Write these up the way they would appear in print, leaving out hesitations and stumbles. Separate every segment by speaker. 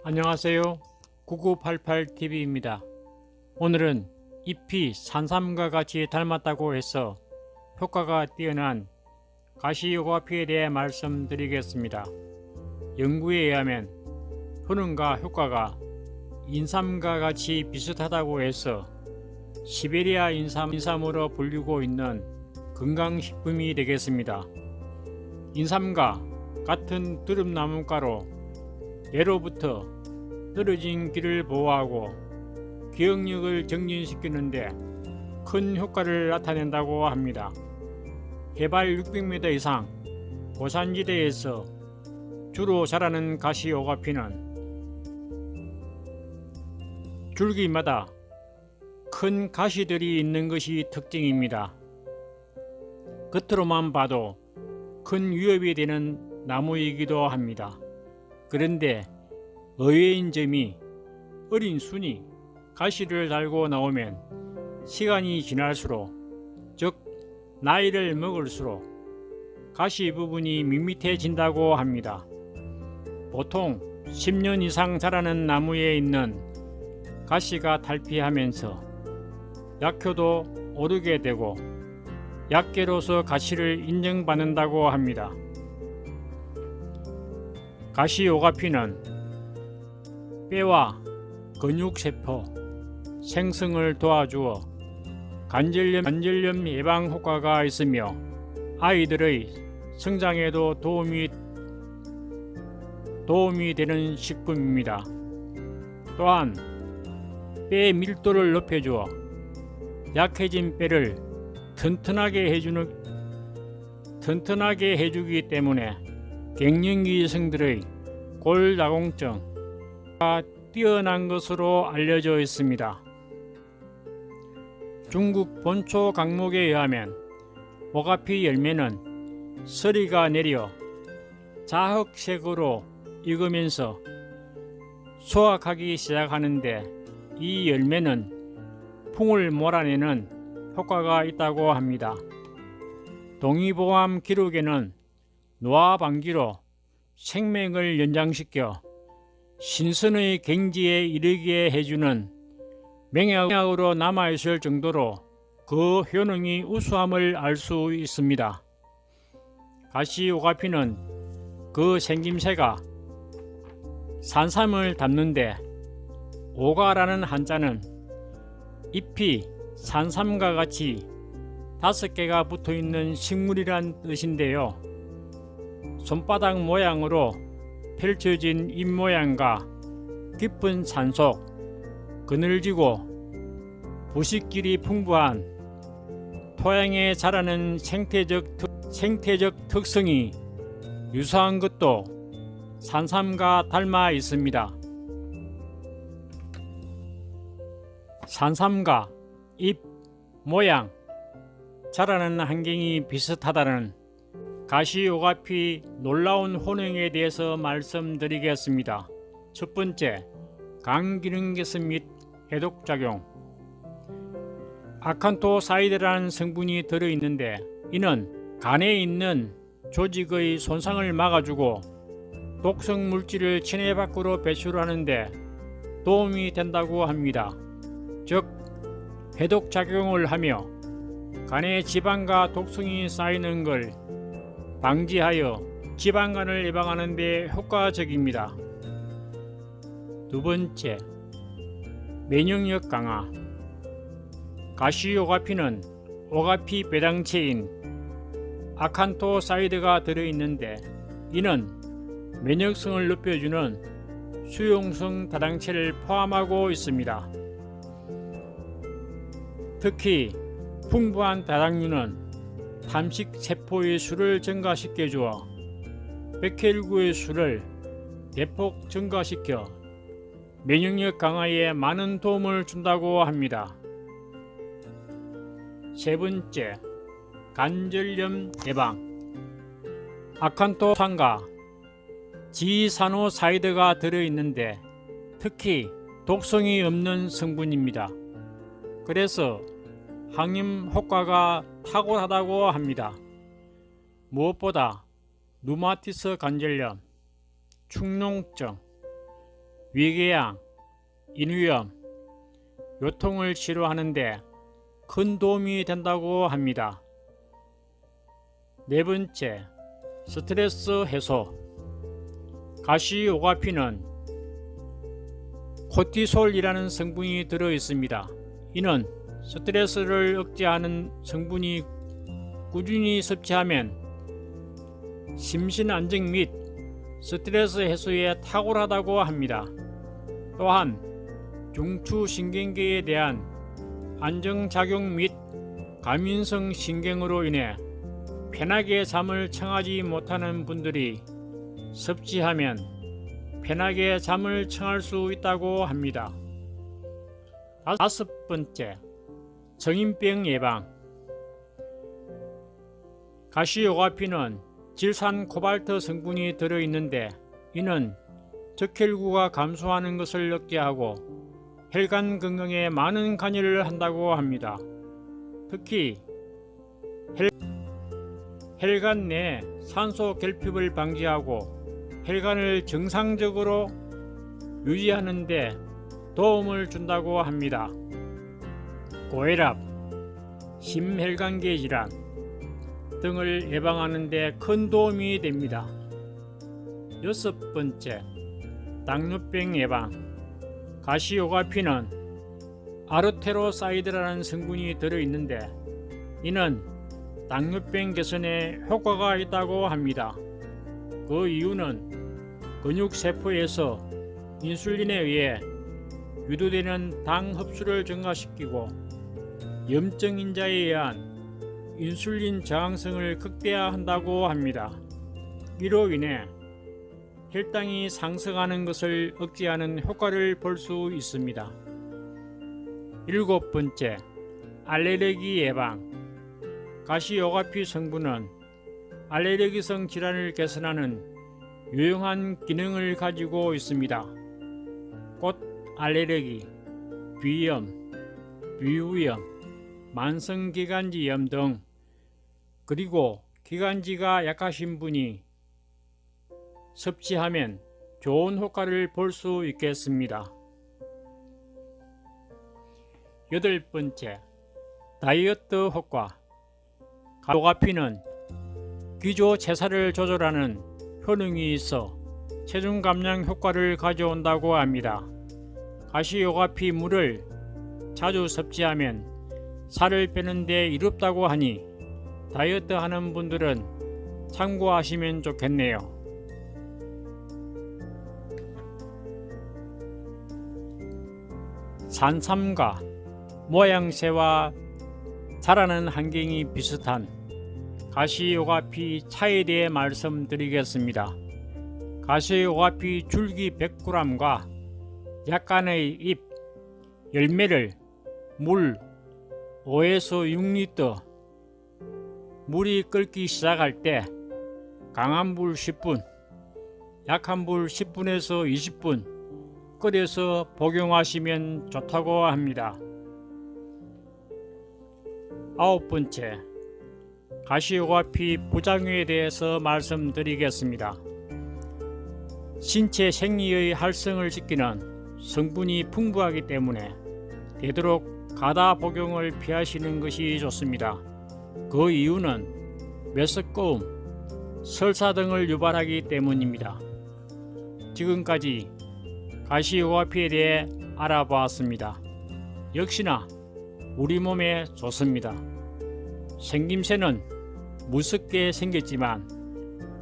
Speaker 1: 안녕하세요. 9988TV입니다. 오늘은 잎이 산삼과 같이 닮았다고 해서 효과가 뛰어난 가시오가피에 대해 말씀드리겠습니다. 연구에 의하면 효능과 효과가 인삼과 같이 비슷하다고 해서 시베리아 인삼으로 불리고 있는 건강식품이 되겠습니다. 인삼과 같은 드릅나무가로 뇌로부터 떨어진 기를 보호하고 기억력을 정진시키는데 큰 효과를 나타낸다고 합니다. 해발 600m 이상 고산지대에서 주로 자라는 가시오가피는 줄기마다 큰 가시들이 있는 것이 특징입니다. 겉으로만 봐도 큰 위협이 되는 나무이기도 합니다. 그런데 의외인 점이 어린 순이 가시를 달고 나오면 시간이 지날수록, 즉 나이를 먹을수록 가시 부분이 밋밋해진다고 합니다. 보통 10년 이상 자라는 나무에 있는 가시가 탈피하면서 약효도 오르게 되고 약계로서 가시를 인정받는다고 합니다. 가시오가피는 뼈와 근육세포 생성을 도와주어 관절염 예방 효과가 있으며 아이들의 성장에도 도움이 되는 식품입니다. 또한 뼈의 밀도를 높여주어 약해진 뼈를 튼튼하게 해주기 때문에 갱년기 여성들의 골다공증가 뛰어난 것으로 알려져 있습니다. 중국 본초 강목에 의하면 오가피 열매는 서리가 내려 자흑색으로 익으면서 수확하기 시작하는데 이 열매는 풍을 몰아내는 효과가 있다고 합니다. 동의보감 기록에는 노화 방지로 생명을 연장시켜 신선의 경지에 이르게 해주는 맹약으로 남아있을 정도로 그 효능이 우수함을 알 수 있습니다. 가시오가피는 그 생김새가 산삼을 닮는데 오가라는 한자는 잎이 산삼과 같이 5개가 붙어있는 식물이란 뜻인데요. 손바닥 모양으로 펼쳐진 잎 모양과 깊은 산속, 그늘지고 부식길이 풍부한 토양에 자라는 생태적 특성이 유사한 것도 산삼과 닮아 있습니다. 산삼과 잎 모양, 자라는 환경이 비슷하다는 가시오가피 놀라운 효능에 대해서 말씀드리겠습니다. 첫 번째, 간기능 개선 및 해독작용. 아칸토사이드라는 성분이 들어있는데 이는 간에 있는 조직의 손상을 막아주고 독성 물질을 체내 밖으로 배출하는데 도움이 된다고 합니다. 즉, 해독작용을 하며 간에 지방과 독성이 쌓이는 걸 방지하여 지방간을 예방하는 데 효과적입니다. 두 번째, 면역력 강화. 가시오가피는 오가피 배당체인 아칸토사이드가 들어있는데 이는 면역성을 높여주는 수용성 다당체를 포함하고 있습니다. 특히 풍부한 다당류는 탐식 세포의 수를 증가시켜 주어 백혈구의 수를 대폭 증가시켜 면역력 강화에 많은 도움을 준다고 합니다. 세 번째, 관절염 예방. 아칸토산과 지사노사이드가 들어있는데 특히 독성이 없는 성분입니다. 그래서 항염 효과가 탁월하다고 합니다. 무엇보다 루마티스 관절염, 축농증, 위궤양, 인위염, 요통을 치료하는 데 큰 도움이 된다고 합니다. 네 번째, 스트레스 해소. 가시오가피는 코티솔이라는 성분이 들어 있습니다. 이는 스트레스를 억제하는 성분이 꾸준히 섭취하면 심신 안정 및 스트레스 해소에 탁월하다고 합니다. 또한 중추신경계에 대한 안정작용 및 과민성 신경으로 인해 편하게 잠을 청하지 못하는 분들이 섭취하면 편하게 잠을 청할 수 있다고 합니다. 다섯 번째, 성인병 예방. 가시오가피는 질산 코발트 성분이 들어있는데 이는 적혈구가 감소하는 것을 억제하고 혈관 건강에 많은 관여를 한다고 합니다. 특히 혈관 내 산소 결핍을 방지하고 혈관을 정상적으로 유지하는 데 도움을 준다고 합니다. 고혈압, 심혈관계 질환 등을 예방하는 데 큰 도움이 됩니다. 여섯 번째, 당뇨병 예방. 가시오가피는 아르테로사이드라는 성분이 들어있는데 이는 당뇨병 개선에 효과가 있다고 합니다. 그 이유는 근육세포에서 인슐린에 의해 유도되는 당 흡수를 증가시키고 염증 인자에 의한 인슐린 저항성을 극대화한다고 합니다. 이로 인해 혈당이 상승하는 것을 억제하는 효과를 볼 수 있습니다. 일곱 번째, 알레르기 예방. 가시오가피 성분은 알레르기성 질환을 개선하는 유용한 기능을 가지고 있습니다. 꽃 알레르기, 비염, 비후염, 만성기관지염 등, 그리고 기관지가 약하신 분이 섭취하면 좋은 효과를 볼 수 있겠습니다. 여덟 번째, 다이어트 효과. 가시오가피는 기조체사를 조절하는 효능이 있어 체중 감량 효과를 가져온다고 합니다. 가시오가피 물을 자주 섭취하면 살을 빼는 데 이롭다고 하니 다이어트 하는 분들은 참고하시면 좋겠네요. 산삼과 모양새와 자라는 환경이 비슷한 가시오가피 차에 대해 말씀드리겠습니다. 가시오가피 줄기 100g과 약간의 잎, 열매를 물 5에서 6리터, 물이 끓기 시작할 때 강한 불 10분, 약한 불 10분에서 20분 끓여서 복용하시면 좋다고 합니다. 아홉 번째, 가시오가피 부작용에 대해서 말씀드리겠습니다. 신체 생리의 활성을 지키는 성분이 풍부하기 때문에 되도록 과다 복용을 피하시는 것이 좋습니다. 그 이유는 메스꺼움, 설사 등을 유발하기 때문입니다. 지금까지 가시오가피에 대해 알아보았습니다. 역시나 우리 몸에 좋습니다. 생김새는 무섭게 생겼지만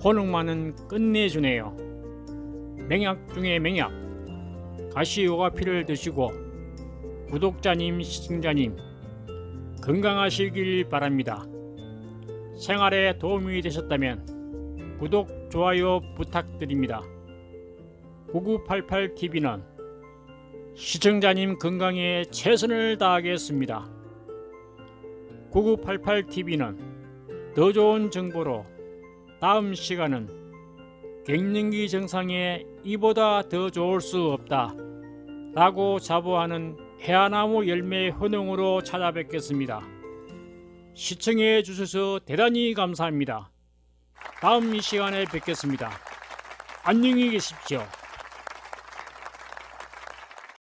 Speaker 1: 효능만은 끝내주네요. 맹약 중에 맹약, 가시오가피를 드시고 구독자님, 시청자님 건강하시길 바랍니다. 생활에 도움이 되셨다면 구독, 좋아요 부탁드립니다. 9988TV는 시청자님 건강에 최선을 다하겠습니다. 9988TV는 더 좋은 정보로 다음 시간은 갱년기 증상에 이보다 더 좋을 수 없다 라고 자부하는 해아나무 열매 효능으로 찾아뵙겠습니다. 시청해 주셔서 대단히 감사합니다. 다음 이 시간에 뵙겠습니다. 안녕히 계십시오.